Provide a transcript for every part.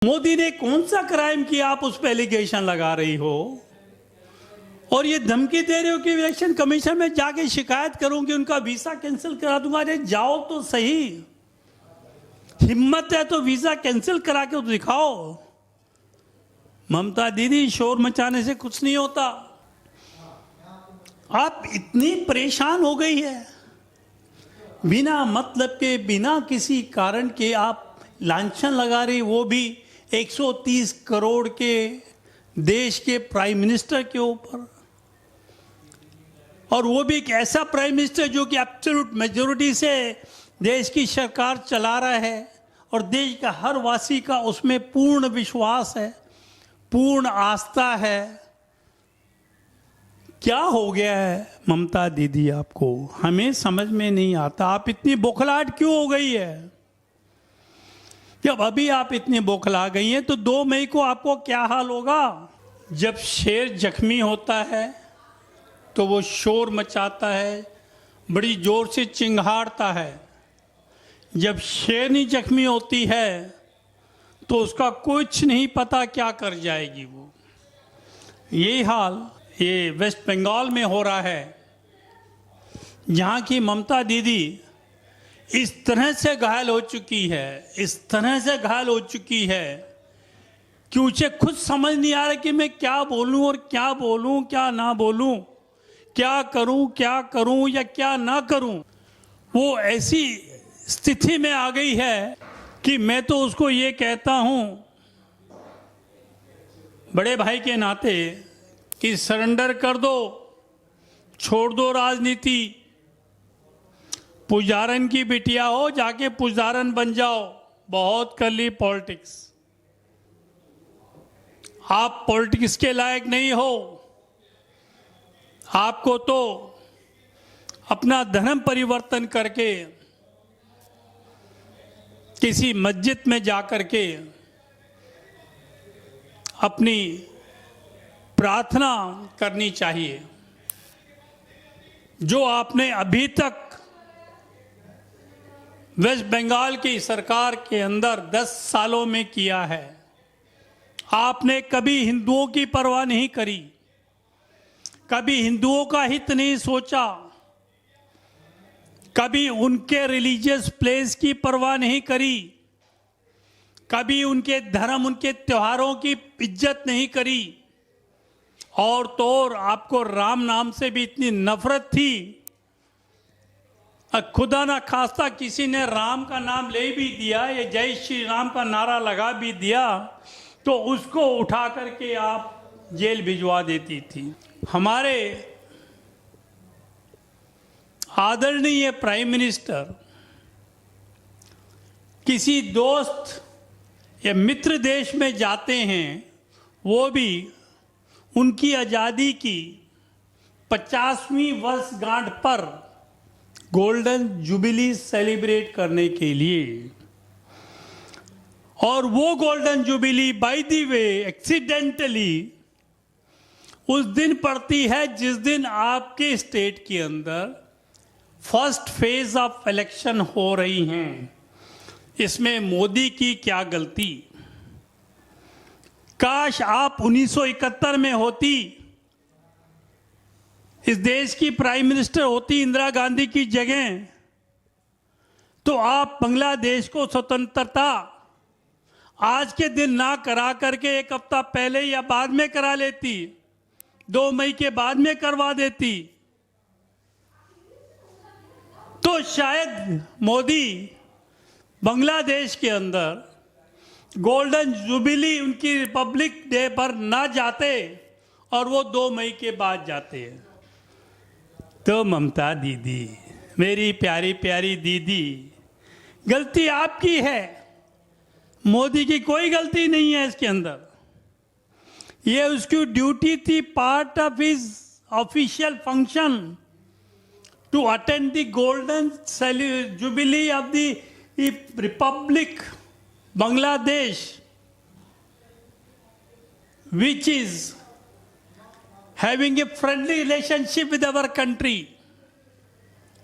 मोदी ने कौन सा क्राइम किया आप उस पर एलिगेशन लगा रही हो और ये धमकी दे रहे हो कि इलेक्शन कमीशन में जाके शिकायत करूंगी, उनका वीजा कैंसिल करा दूंगा। अरे जाओ तो सही, हिम्मत है तो वीजा कैंसिल करा के तो दिखाओ। ममता दीदी, शोर मचाने से कुछ नहीं होता। आप इतनी परेशान हो गई है, बिना मतलब के, बिना किसी कारण के आप लांछन लगा रही, वो भी 130 करोड़ के देश के प्राइम मिनिस्टर के ऊपर, और वो भी एक ऐसा प्राइम मिनिस्टर जो कि एब्सोल्यूट मेजॉरिटी से देश की सरकार चला रहा है और देश का हर वासी का उसमें पूर्ण विश्वास है, पूर्ण आस्था है। क्या हो गया है ममता दीदी आपको? हमें समझ में नहीं आता, आप इतनी बौखलाहट क्यों हो गई है? जब अभी आप इतनी बौखला गई हैं तो 2 मई को आपको क्या हाल होगा? जब शेर जख्मी होता है तो वो शोर मचाता है, बड़ी जोर से चिंघाड़ता है। जब शेरनी जख्मी होती है तो उसका कुछ नहीं पता क्या कर जाएगी वो। यही हाल ये वेस्ट बंगाल में हो रहा है, जहाँ की ममता दीदी इस तरह से घायल हो चुकी है, इस तरह से घायल हो चुकी है कि उसे खुद समझ नहीं आ रहा कि मैं क्या बोलूं और क्या बोलूं, क्या ना बोलूं, क्या करूं या क्या ना करूं। वो ऐसी स्थिति में आ गई है कि मैं तो उसको ये कहता हूं बड़े भाई के नाते कि सरेंडर कर दो, छोड़ दो राजनीति। पुजारन की बिटिया हो, जाके पुजारन बन जाओ, बहुत कर ली पॉलिटिक्स। आप पॉलिटिक्स के लायक नहीं हो। आपको तो अपना धर्म परिवर्तन करके किसी मस्जिद में जाकर के अपनी प्रार्थना करनी चाहिए। जो आपने अभी तक वेस्ट बंगाल की सरकार के अंदर 10 सालों में किया है, आपने कभी हिंदुओं की परवाह नहीं करी, कभी हिंदुओं का हित नहीं सोचा, कभी उनके रिलीजियस प्लेस की परवाह नहीं करी, कभी उनके धर्म, उनके त्योहारों की इज्जत नहीं करी। और तो और आपको राम नाम से भी इतनी नफरत थी, खुदा ना खास्ता किसी ने राम का नाम ले भी दिया, ये जय श्री राम का नारा लगा भी दिया, तो उसको उठा करके आप जेल भिजवा देती थी। हमारे आदरणीय प्राइम मिनिस्टर किसी दोस्त या मित्र देश में जाते हैं, वो भी उनकी आज़ादी की 50वीं वर्षगांठ पर गोल्डन जुबिली सेलिब्रेट करने के लिए। और वो golden jubilee by the way accidentally उस दिन पड़ती है जिस दिन आपके स्टेट के अंदर फर्स्ट फेज ऑफ इलेक्शन हो रही हैं। इसमें मोदी की क्या गलती? काश आप 1971 में होती, इस देश की प्राइम मिनिस्टर होती इंदिरा गांधी की जगह, तो आप बांग्लादेश को स्वतंत्रता आज के दिन ना करा करके 1 हफ्ता पहले या बाद में करा लेती, 2 मई के बाद में करवा देती, तो शायद मोदी बांग्लादेश के अंदर गोल्डन जुबिली उनकी रिपब्लिक डे पर ना जाते और वो 2 मई के बाद जाते हैं। तो ममता दीदी, मेरी प्यारी प्यारी दीदी, गलती आपकी है, मोदी की कोई गलती नहीं है इसके अंदर। ये उसकी ड्यूटी थी, part of his official function, to attend the golden jubilee of the republic Bangladesh, which is having a friendly relationship with our country.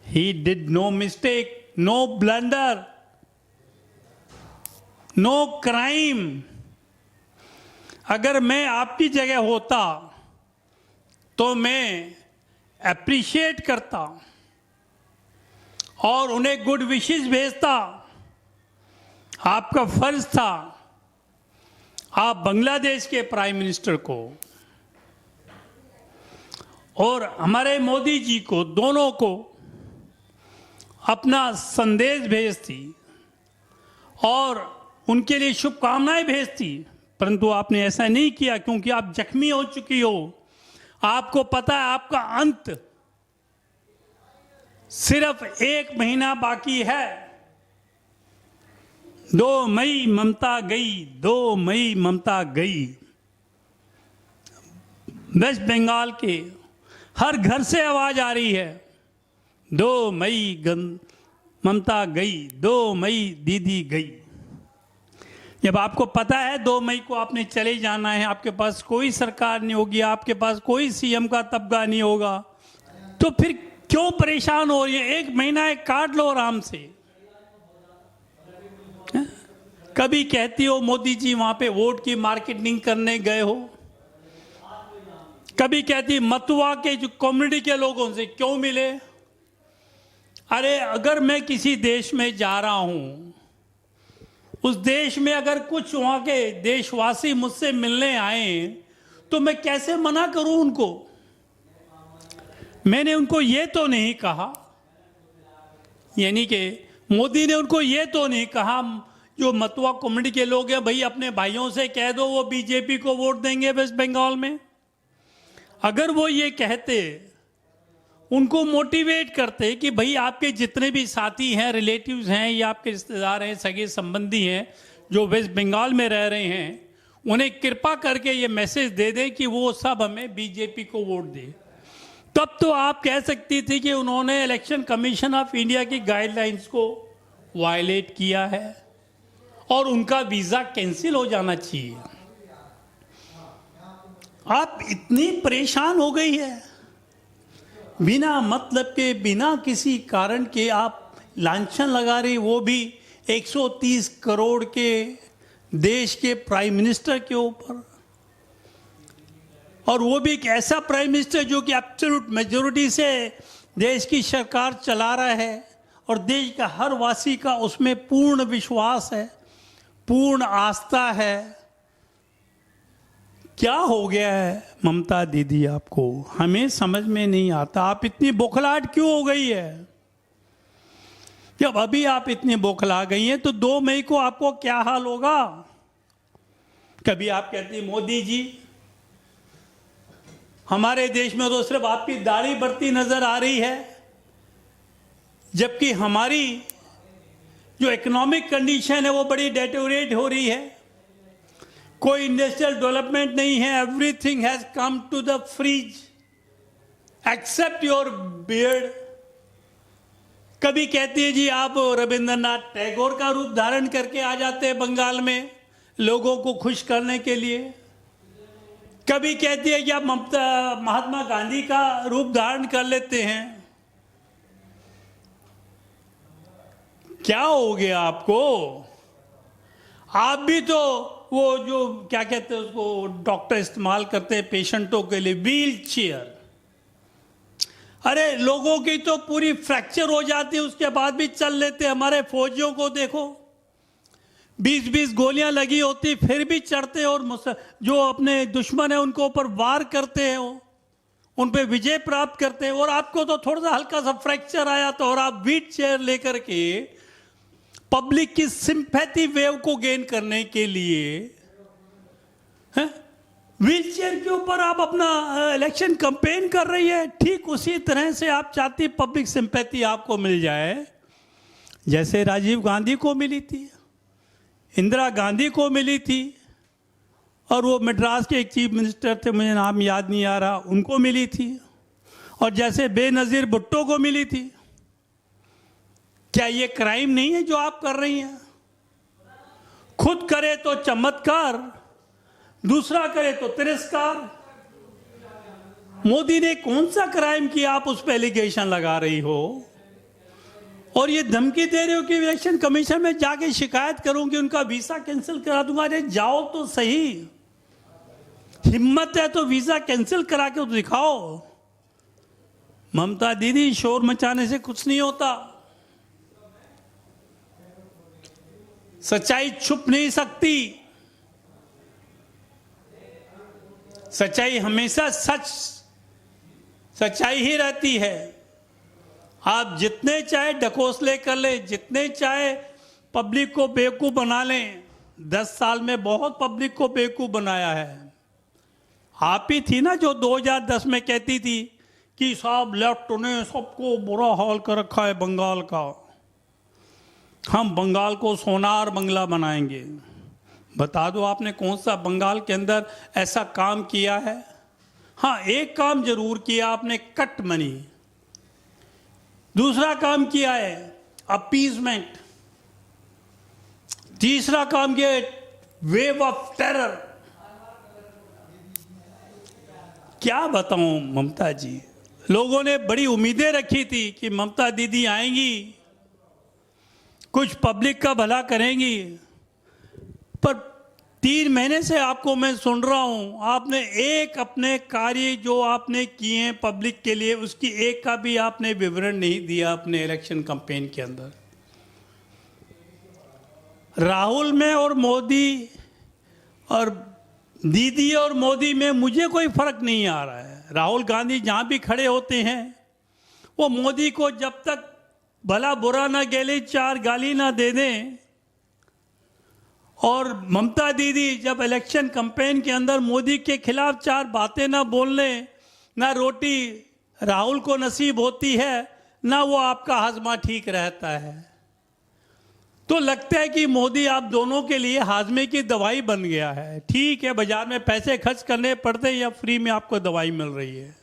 He did no mistake, no blunder, no crime, अगर मैं आपकी जगह होता तो मैं appreciate करता और उन्हें गुड विशेस भेजता। आपका फर्ज था आप बांग्लादेश के प्राइम मिनिस्टर को और हमारे मोदी जी को, दोनों को अपना संदेश भेजती और उनके लिए शुभकामनाएं भेजती, परंतु आपने ऐसा नहीं किया क्योंकि आप जख्मी हो चुकी हो। आपको पता है आपका अंत सिर्फ 1 महीना बाकी है। 2 मई ममता गई, 2 मई ममता गई। वेस्ट बंगाल के हर घर से आवाज आ रही है, 2 मई ममता गई, 2 मई दीदी गई। जब आपको पता है 2 मई को आपने चले जाना है, आपके पास कोई सरकार नहीं होगी, आपके पास कोई सीएम का तबका नहीं होगा, तो फिर क्यों परेशान हो रही है? 1 महीना काट लो आराम से। कभी कहती हो मोदी जी वहां पे वोट की मार्केटिंग करने गए हो, कभी कहती मतुआ के जो कम्युनिटी के लोगों से क्यों मिले। अरे अगर मैं किसी देश में जा रहा हूं, उस देश में अगर कुछ वहां के देशवासी मुझसे मिलने आए तो मैं कैसे मना करूं उनको? मैंने उनको ये तो नहीं कहा, यानी कि मोदी ने उनको ये तो नहीं कहा जो मतुआ कम्युनिटी के लोग हैं, भाई अपने भाइयों से कह दो वो बीजेपी को वोट देंगे वेस्ट बंगाल में। अगर वो ये कहते, उनको मोटिवेट करते कि भाई आपके जितने भी साथी हैं, रिलेटिव्स हैं या आपके रिश्तेदार हैं, सगे संबंधी हैं जो वेस्ट बंगाल में रह रहे हैं, उन्हें कृपा करके ये मैसेज दे दें कि वो सब हमें बीजेपी को वोट दे, तब तो आप कह सकती थी कि उन्होंने इलेक्शन कमीशन ऑफ इंडिया की गाइडलाइंस को वायलेट किया है और उनका वीजा कैंसिल हो जाना चाहिए। आप इतनी परेशान हो गई है, बिना मतलब के, बिना किसी कारण के आप लांछन लगा रही, वो भी 130 करोड़ के देश के प्राइम मिनिस्टर के ऊपर, और वो भी एक ऐसा प्राइम मिनिस्टर जो कि एब्सोल्यूट मेजोरिटी से देश की सरकार चला रहा है और देश का हर वासी का उसमें पूर्ण विश्वास है, पूर्ण आस्था है। क्या हो गया है ममता दीदी आपको? हमें समझ में नहीं आता, आप इतनी बौखलाहट क्यों हो गई है? जब अभी आप इतनी बौखला गई हैं तो 2 मई को आपको क्या हाल होगा? कभी आप कहती मोदी जी हमारे देश में तो सिर्फ आपकी दाढ़ी बढ़ती नजर आ रही है, जबकि हमारी जो इकोनॉमिक कंडीशन है वो बड़ी डेटोरेट हो रही है, कोई इंडस्ट्रियल डेवलपमेंट नहीं है, everything has come to the freeze except your beard. कभी कहती है जी आप रविंद्रनाथ टैगोर का रूप धारण करके आ जाते हैं बंगाल में लोगों को खुश करने के लिए, कभी कहती है कि आप महात्मा गांधी का रूप धारण कर लेते हैं। क्या हो गया आपको? आप भी तो वो जो क्या कहते हैं उसको डॉक्टर इस्तेमाल करते हैं पेशेंटों के लिए, व्हील चेयर। अरे लोगों की तो पूरी फ्रैक्चर हो जाती है उसके बाद भी चल लेते। हमारे फौजियों को देखो, 20-20 गोलियां लगी होती फिर भी चढ़ते और जो अपने दुश्मन है उनको ऊपर वार करते हैं, उन पे विजय प्राप्त करते हैं। और आपको तो थोड़ा सा हल्का सा फ्रैक्चर आया तो और आप व्हील चेयर लेकर के पब्लिक की सिंपैथी वेव को गेन करने के लिए व्हील चेयर के ऊपर आप अपना इलेक्शन कैंपेन कर रही है। ठीक उसी तरह से आप चाहती पब्लिक सिंपैथी आपको मिल जाए जैसे राजीव गांधी को मिली थी, इंदिरा गांधी को मिली थी, और वो मद्रास के एक चीफ मिनिस्टर थे, मुझे नाम याद नहीं आ रहा, उनको मिली थी, और जैसे बेनजीर भुट्टो को मिली थी। क्या ये क्राइम नहीं है जो आप कर रही हैं? खुद करे तो चमत्कार, दूसरा करे तो तिरस्कार। मोदी ने कौन सा क्राइम किया आप उस पर एलिगेशन लगा रही हो और ये धमकी दे रहे हो कि इलेक्शन कमीशन में जाके शिकायत करूंगी, उनका वीसा कैंसिल करा दूंगा। अरे जाओ तो सही, हिम्मत है तो वीजा कैंसिल करा के तो दिखाओ। ममता दीदी, शोर मचाने से कुछ नहीं होता। सच्चाई छुप नहीं सकती। सच्चाई हमेशा सच्चाई ही रहती है। आप जितने चाहे ढकोसले कर ले, जितने चाहे पब्लिक को बेवकूफ बना लें, 10 साल में बहुत पब्लिक को बेवकूफ बनाया है। आप ही थी ना जो 2010 में कहती थी कि साहब लेफ्ट ने सबको बुरा हाल कर रखा है बंगाल का, हम बंगाल को सोनार बंगला बनाएंगे। बता दो आपने कौन सा बंगाल के अंदर ऐसा काम किया है? हाँ, एक काम जरूर किया आपने, कट मनी। दूसरा काम किया है अपीजमेंट। तीसरा काम किया है वेव ऑफ टेरर। क्या बताऊं ममता जी, लोगों ने बड़ी उम्मीदें रखी थी कि ममता दीदी आएंगी, कुछ पब्लिक का भला करेंगी, पर 3 महीने से आपको मैं सुन रहा हूं, आपने एक अपने कार्य जो आपने किए हैं पब्लिक के लिए, उसकी एक का भी आपने विवरण नहीं दिया अपने इलेक्शन कैंपेन के अंदर। राहुल में और मोदी और दीदी और मोदी में मुझे कोई फर्क नहीं आ रहा है। राहुल गांधी जहां भी खड़े होते हैं, वो मोदी को जब तक भला बुरा ना गेले 4 गाली ना दे दें, और ममता दीदी जब इलेक्शन कैंपेन के अंदर मोदी के खिलाफ 4 बातें ना बोलने, ना रोटी राहुल को नसीब होती है, ना वो आपका हाजमा ठीक रहता है। तो लगता है कि मोदी आप दोनों के लिए हाजमे की दवाई बन गया है। ठीक है, बाजार में पैसे खर्च करने पड़ते हैं या फ्री में आपको दवाई मिल रही है।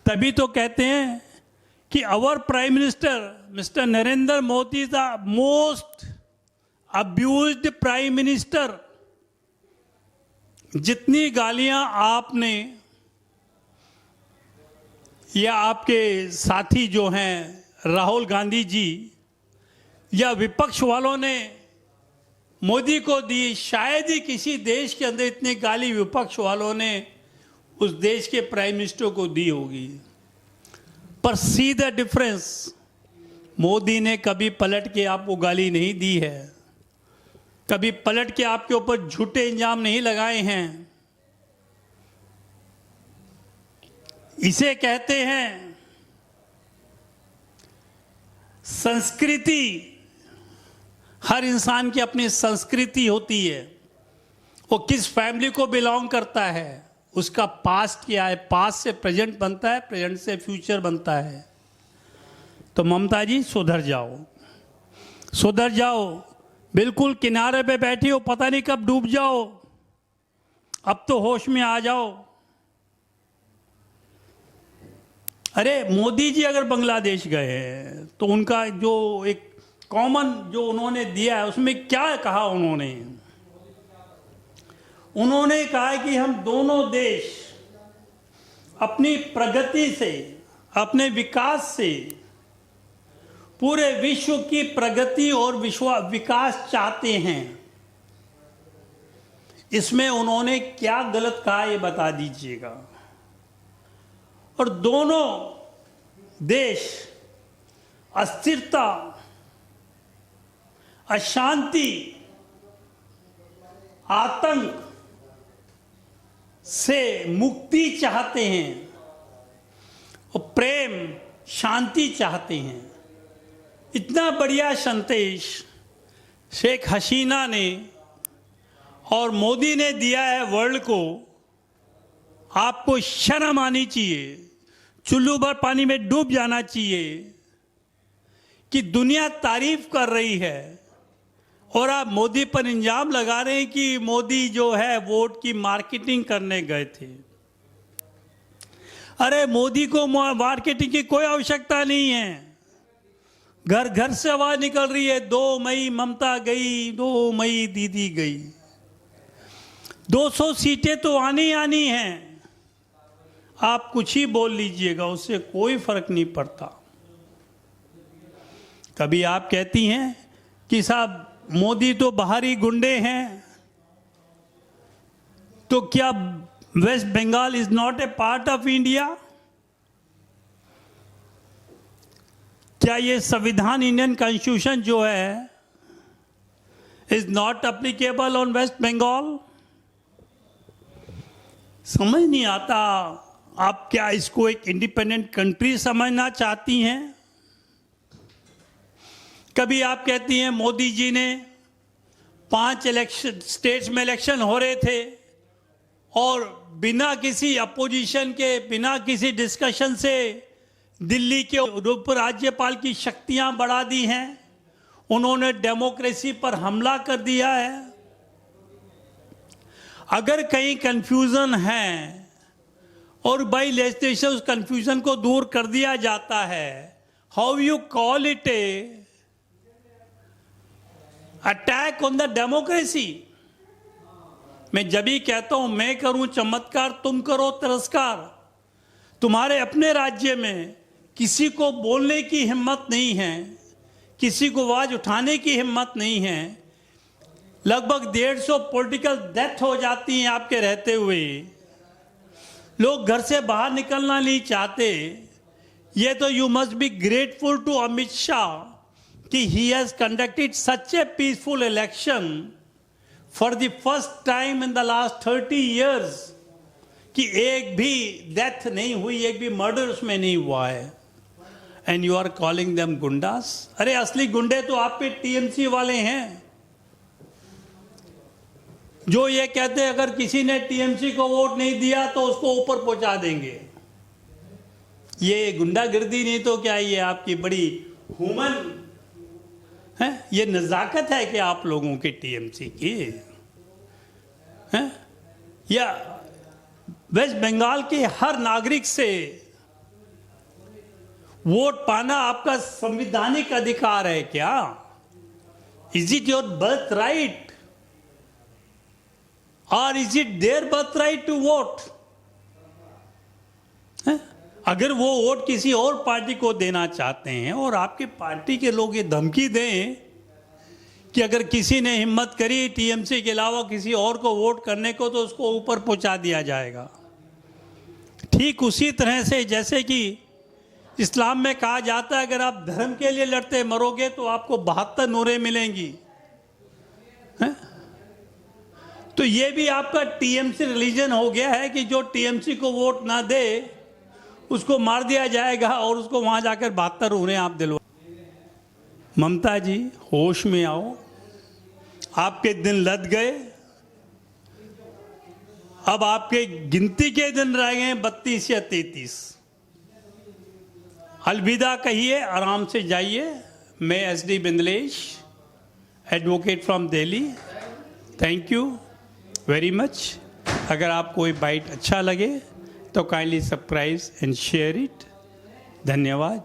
तभी तो कहते हैं कि our prime minister mister Narendra Modi the most abused prime minister. जितनी गालियां आपने या आपके साथी जो हैं राहुल गांधी जी या विपक्ष वालों ने मोदी को दी, शायद ही किसी देश के अंदर इतनी गाली विपक्ष वालों ने उस देश के प्राइम मिनिस्टर को दी होगी। पर सी द डिफरेंस, मोदी ने कभी पलट के आपको गाली नहीं दी है, कभी पलट के आपके ऊपर झूठे इल्जाम नहीं लगाए हैं। इसे कहते हैं संस्कृति। हर इंसान की अपनी संस्कृति होती है, वो किस फैमिली को बिलोंग करता है, उसका पास्ट क्या है, पास्ट से प्रेजेंट बनता है, प्रेजेंट से फ्यूचर बनता है। तो ममता जी सुधर जाओ, सुधर जाओ। बिल्कुल किनारे पे बैठी हो, पता नहीं कब डूब जाओ। अब तो होश में आ जाओ। अरे मोदी जी अगर बांग्लादेश गए हैं तो उनका जो एक कॉमन जो उन्होंने दिया है उसमें क्या कहा उन्होंने कहा कि हम दोनों देश अपनी प्रगति से, अपने विकास से पूरे विश्व की प्रगति और विकास चाहते हैं। इसमें उन्होंने क्या गलत कहा ये बता दीजिएगा। और दोनों देश अस्थिरता, अशांति, आतंक से मुक्ति चाहते हैं और प्रेम, शांति चाहते हैं। इतना बढ़िया संदेश शेख हसीना ने और मोदी ने दिया है वर्ल्ड को। आपको शर्म आनी चाहिए, चुल्लू भर पानी में डूब जाना चाहिए कि दुनिया तारीफ कर रही है और आप मोदी पर इल्जाम लगा रहे हैं कि मोदी जो है वोट की मार्केटिंग करने गए थे। अरे मोदी को मार्केटिंग की कोई आवश्यकता नहीं है। घर घर से आवाज निकल रही है, 2 मई ममता गई, 2 मई दीदी गई। 200 सीटें तो आनी आनी हैं। आप कुछ ही बोल लीजिएगा, उससे कोई फर्क नहीं पड़ता। कभी आप कहती हैं कि साहब मोदी तो बाहरी गुंडे हैं, तो क्या West Bengal is not a part of India? क्या ये संविधान, इंडियन कॉन्स्टिट्यूशन जो है, is not applicable on West Bengal? समझ नहीं आता, आप क्या इसको एक इंडिपेंडेंट कंट्री समझना चाहती हैं? कभी आप कहती हैं मोदी जी ने 5 इलेक्शन स्टेट्स में इलेक्शन हो रहे थे और बिना किसी अपोजिशन के, बिना किसी डिस्कशन से दिल्ली के उप राज्यपाल की शक्तियां बढ़ा दी हैं, उन्होंने डेमोक्रेसी पर हमला कर दिया है। अगर कहीं कंफ्यूजन है और बाई लेजिस्लेशन उस कंफ्यूजन को दूर कर दिया जाता है, how you call it A attack on the democracy? मैं जब भी कहता हूं मैं करूं चमत्कार, तुम करो तिरस्कार। तुम्हारे अपने राज्य में किसी को बोलने की हिम्मत नहीं है, किसी को आवाज उठाने की हिम्मत नहीं है। लगभग 150 पॉलिटिकल डेथ हो जाती हैं आपके रहते हुए। लोग घर से बाहर निकलना नहीं चाहते। ये तो you must be grateful to Amit Shah कि he has conducted such a peaceful election for the first time in the last 30 years कि एक भी डेथ नहीं हुई, एक भी मर्डर उसमें नहीं हुआ है। And you are calling them गुंडास? अरे असली गुंडे तो आप पे टीएमसी वाले हैं, जो ये कहते हैं अगर किसी ने टीएमसी को वोट नहीं दिया तो उसको ऊपर पहुंचा देंगे। ये गुंडागर्दी नहीं तो क्या, ये आपकी बड़ी ह्यूमन है, ये नजाकत है कि आप लोगों की टीएमसी की है? या वेस्ट बंगाल के हर नागरिक से वोट पाना आपका संवैधानिक अधिकार है क्या? Is it your birth right और is it their birth right to vote? अगर वो वोट किसी और पार्टी को देना चाहते हैं और आपके पार्टी के लोग ये धमकी दें कि अगर किसी ने हिम्मत करी टीएमसी के अलावा किसी और को वोट करने को तो उसको ऊपर पहुंचा दिया जाएगा। ठीक उसी तरह से जैसे कि इस्लाम में कहा जाता है अगर आप धर्म के लिए लड़ते मरोगे तो आपको 72 नूरें मिलेंगी, है? तो ये भी आपका टीएमसी रिलीजन हो गया है कि जो टीएमसी को वोट ना दे उसको मार दिया जाएगा और उसको वहां जाकर 72 नूरें आप दिलवा। ममता जी होश में आओ, आपके दिन लद गए, अब आपके गिनती के दिन रह गए 32 या 33। अलविदा कहिए, आराम से जाइए। मैं SD Bindlesh, advocate from Delhi, thank you very much. अगर आपको ये बाइट अच्छा लगे तो kindly subscribe and share it. धन्यवाद।